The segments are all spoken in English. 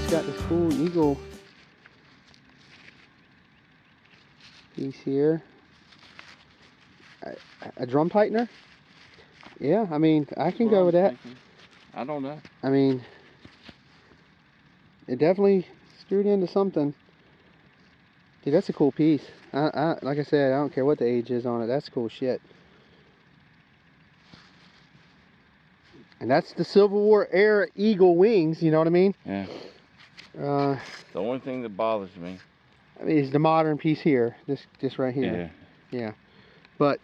it's got this cool eagle piece here. A drum tightener? Yeah, I mean, I can go with that. I don't know. I mean, it definitely screwed into something. Dude, that's a cool piece. Like I said, I don't care what the age is on it. That's cool shit. And that's the Civil War era eagle wings, you know what I mean? Yeah. The only thing that bothers me, I mean, is the modern piece here. This right here. Yeah. Yeah. But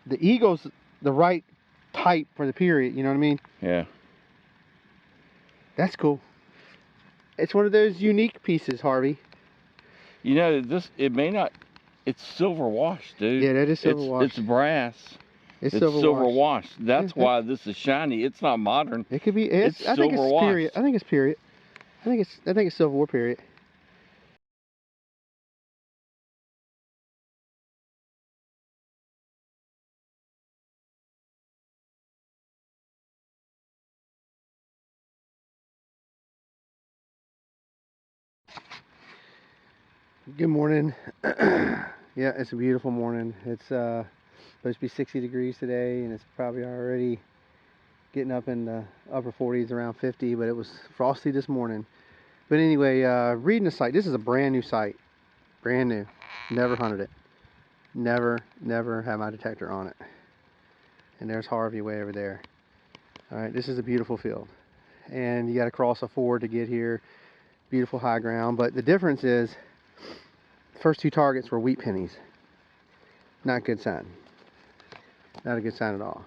the eagle's the right type for the period, you know what I mean? Yeah. That's cool. It's one of those unique pieces, Harvey. You know, it may not, it's silver washed, dude. Yeah, that is silver washed. It's brass. It's silver washed. That's why this is shiny. It's not modern. It could be. It's I think it's silver washed. period. I think it's period. I think it's Civil War period. Good morning. Yeah, it's a beautiful morning. It's supposed to be 60 degrees today, and it's probably already getting up in the upper 40s, around 50, but it was frosty this morning. But anyway, reading the site. This is a brand new site. Brand new. Never hunted it. Never had my detector on it. And there's Harvey way over there. Alright, this is a beautiful field. And you got to cross a ford to get here. Beautiful high ground. But the difference is, the first two targets were wheat pennies. Not a good sign. Not a good sign at all.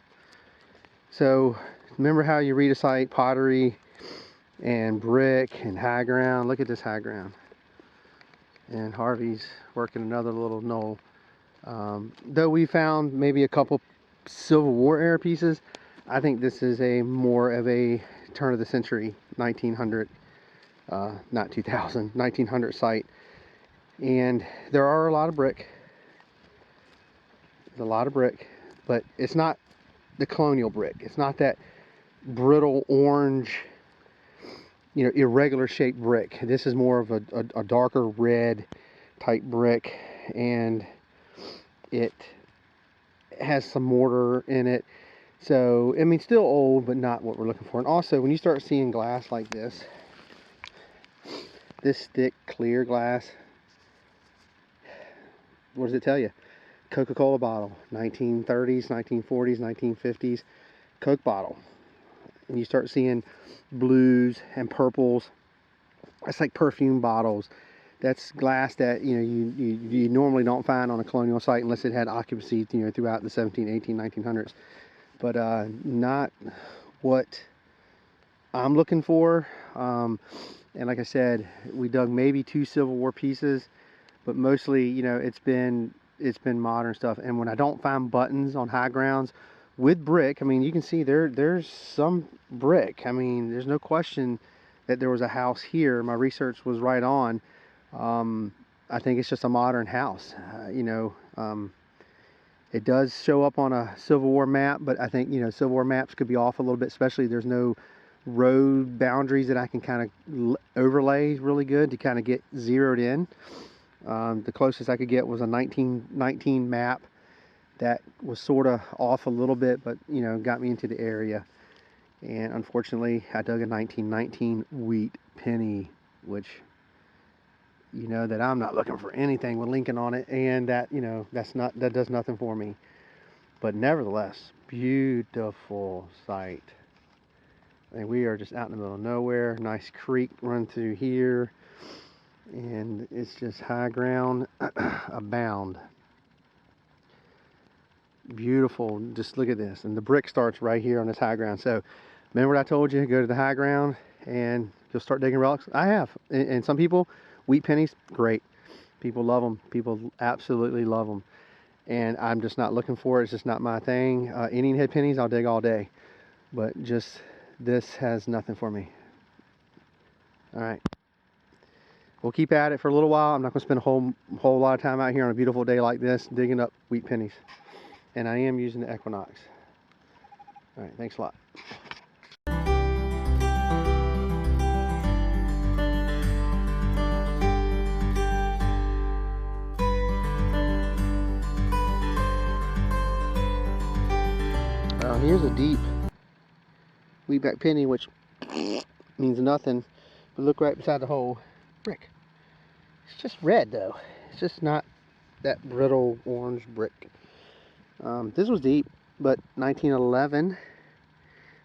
So, remember how you read a site, pottery and brick and high ground. Look at this high ground. And Harvey's working another little knoll. Though we found maybe a couple Civil War era pieces, I think this is more of a turn of the century 1900, not 2000, 1900 site. And there are a lot of brick. There's a lot of brick, but it's not the colonial brick. It's not that brittle orange, you know, irregular shaped brick. This is more of a darker red type brick, and it has some mortar in it. So, I mean, still old, but not what we're looking for. And also, when you start seeing glass like this thick, clear glass, what does it tell you? Coca-Cola bottle, 1930s, 1940s, 1950s, Coke bottle. And you start seeing blues and purples. It's like perfume bottles. That's glass that, you know, you normally don't find on a colonial site unless it had occupancy, you know, throughout the 17, 18, 1900s. But not what I'm looking for. And like I said, we dug maybe 2 Civil War pieces, but mostly, you know, it's been modern stuff. And when I don't find buttons on high grounds with brick, I mean, you can see there's some brick. I mean, there's no question that there was a house here. My research was right on. I think it's just a modern house. You know, it does show up on a Civil War map, but I think, you know, Civil War maps could be off a little bit, especially there's no road boundaries that I can kind of overlay really good to kind of get zeroed in. The closest I could get was a 1919 map that was sort of off a little bit, but, you know, got me into the area. And unfortunately, I dug a 1919 wheat penny, which, you know, that I'm not looking for anything with Lincoln on it, and that, you know, that does nothing for me. But nevertheless, beautiful site. And we are just out in the middle of nowhere. Nice creek run through here, and it's just high ground abound. Beautiful. Just look at this, and the brick starts right here on this high ground. So remember what I told you, go to the high ground and you'll start digging relics. I have, and some people, wheat pennies, great, people love them. People absolutely love them, and I'm just not looking for it. It's just not my thing. Indian head pennies, I'll dig all day, but just this has nothing for me. All right, we'll keep at it for a little while. I'm not going to spend a whole lot of time out here on a beautiful day like this digging up wheat pennies. And I am using the Equinox. All right, thanks a lot. here's a deep wheatback penny, which means nothing. But look right beside the hole. Brick. It's just red though. It's just not that brittle orange brick. This was deep, but 1911,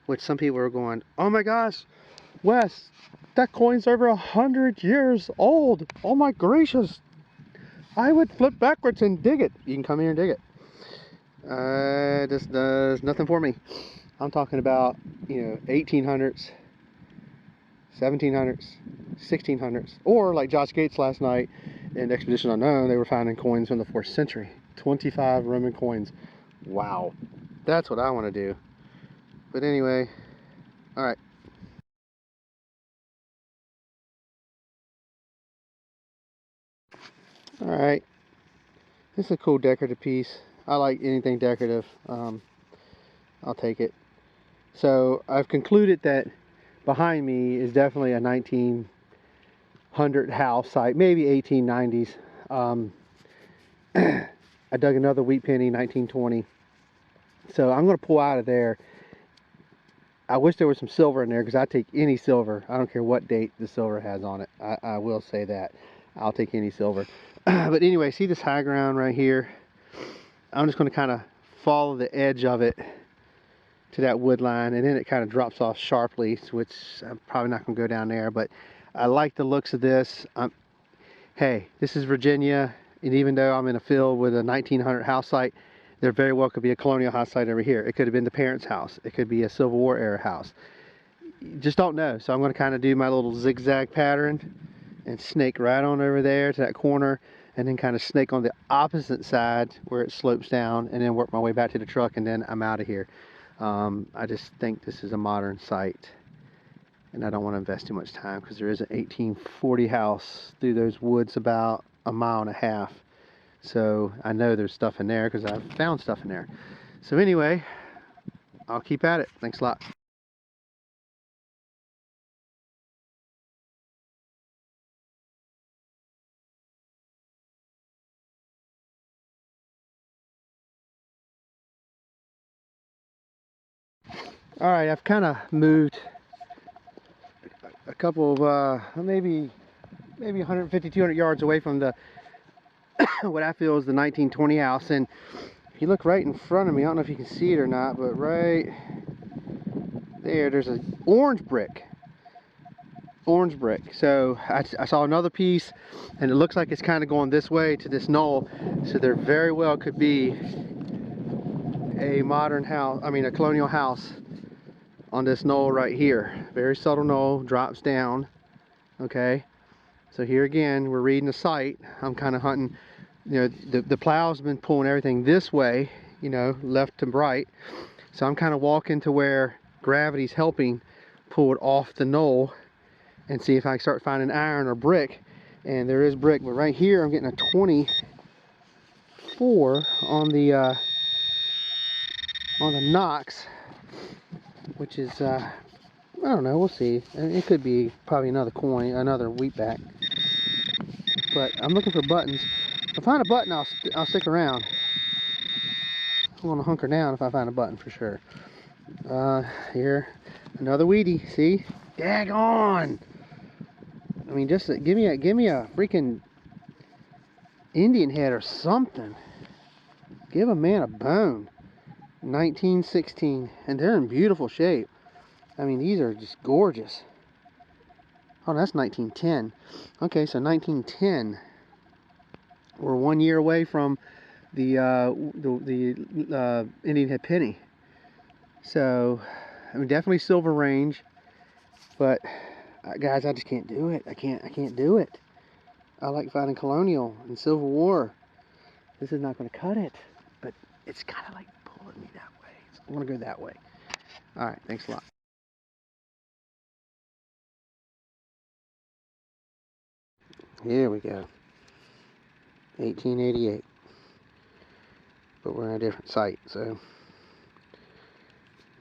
which some people are going, oh my gosh, Wes, that coin's over 100 years old. Oh my gracious. I would flip backwards and dig it. You can come here and dig it. This does nothing for me. I'm talking about, 1800s, 1700s, 1600s, or like Josh Gates last night in Expedition Unknown, they were finding coins from the 4th century. 25 Roman coins. Wow. That's what I want to do. But anyway, all right. All right. This is a cool decorative piece. I like anything decorative. I'll take it. So I've concluded that behind me is definitely a 1900 house site, maybe 1890s. I dug another wheat penny, 1920. So I'm going to pull out of there. I wish there was some silver in there because I take any silver. I don't care what date the silver has on it. I will say that. I'll take any silver. But anyway, see this high ground right here? I'm just going to kind of follow the edge of it to that wood line, and then it kind of drops off sharply, which I'm probably not going to go down there, but I like the looks of this. Hey, this is Virginia, and even though I'm in a field with a 1900 house site, there very well could be a colonial house site over here. It could have been the parents' house. It could be a Civil War era house. You just don't know. So I'm going to kind of do my little zigzag pattern and snake right on over there to that corner, and then kind of snake on the opposite side where it slopes down, and then work my way back to the truck, and then I'm out of here. I just think this is a modern site, and I don't want to invest too much time because there is an 1840 house through those woods about a mile and a half. So I know there's stuff in there because I've found stuff in there. So anyway, I'll keep at it. Thanks a lot. All right, I've kind of moved a couple of maybe 150, 200 yards away from the what I feel is the 1920 house, and if you look right in front of me, I don't know if you can see it or not, but right there's an orange brick. So I saw another piece, and it looks like it's kind of going this way to this knoll, so there very well could be a modern house, a colonial house on this knoll right here. Very subtle knoll, drops down. Okay, so here again we're reading the site. I'm kind of hunting, the plow's been pulling everything this way, left to right, so I'm kind of walking to where gravity's helping pull it off the knoll and see if I can start finding iron or brick. And there is brick, but right here I'm getting a 24 on the Knox, which is I don't know, we'll see. It could be probably another coin, another wheatback. But I'm looking for buttons. If I find a button, I'll stick around. I'm gonna hunker down if I find a button for sure. Here, another weedy. See, daggone! I mean, just give me a freaking Indian head or something. Give a man a bone. 1916, and they're in beautiful shape. I mean, these are just gorgeous. Oh, that's 1910. Okay, so 1910. We're 1 year away from the Indian head penny. So, definitely silver range, but guys, I just can't do it. I can't do it. I like finding colonial and Civil War. This is not going to cut it, but it's kind of like pulling me that way. So I want to go that way. All right, thanks a lot. Here we go. 1888. But we're in a different site, so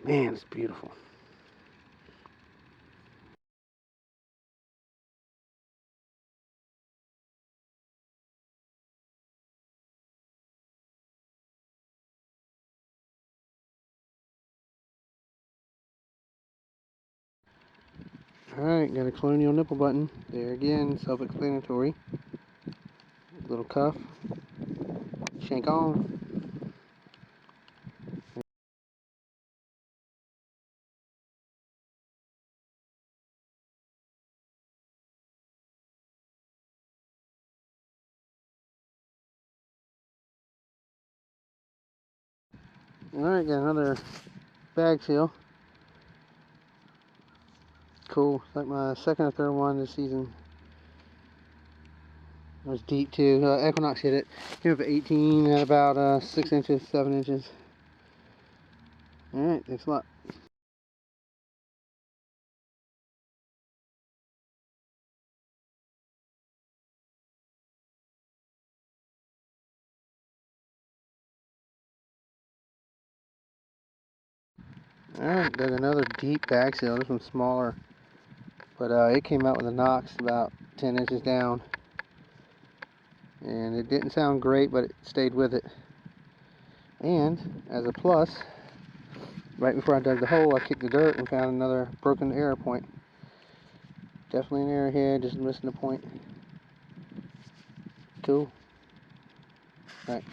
man, it's beautiful. Alright, got a Colonial nipple button. There again, self-explanatory. Little cuff. Shank on. Alright, got another bag seal. Cool. It's like my second or third one this season. It was deep too. Equinox hit it. Here for 18 at about 6 inches, 7 inches. Alright, thanks a lot. Alright, dug another deep bag seal. This one's smaller. But it came out with a Knox about 10 inches down. And it didn't sound great, but it stayed with it. And as a plus, right before I dug the hole, I kicked the dirt and found another broken arrow point. Definitely an arrowhead, just missing the point. Cool. Alright.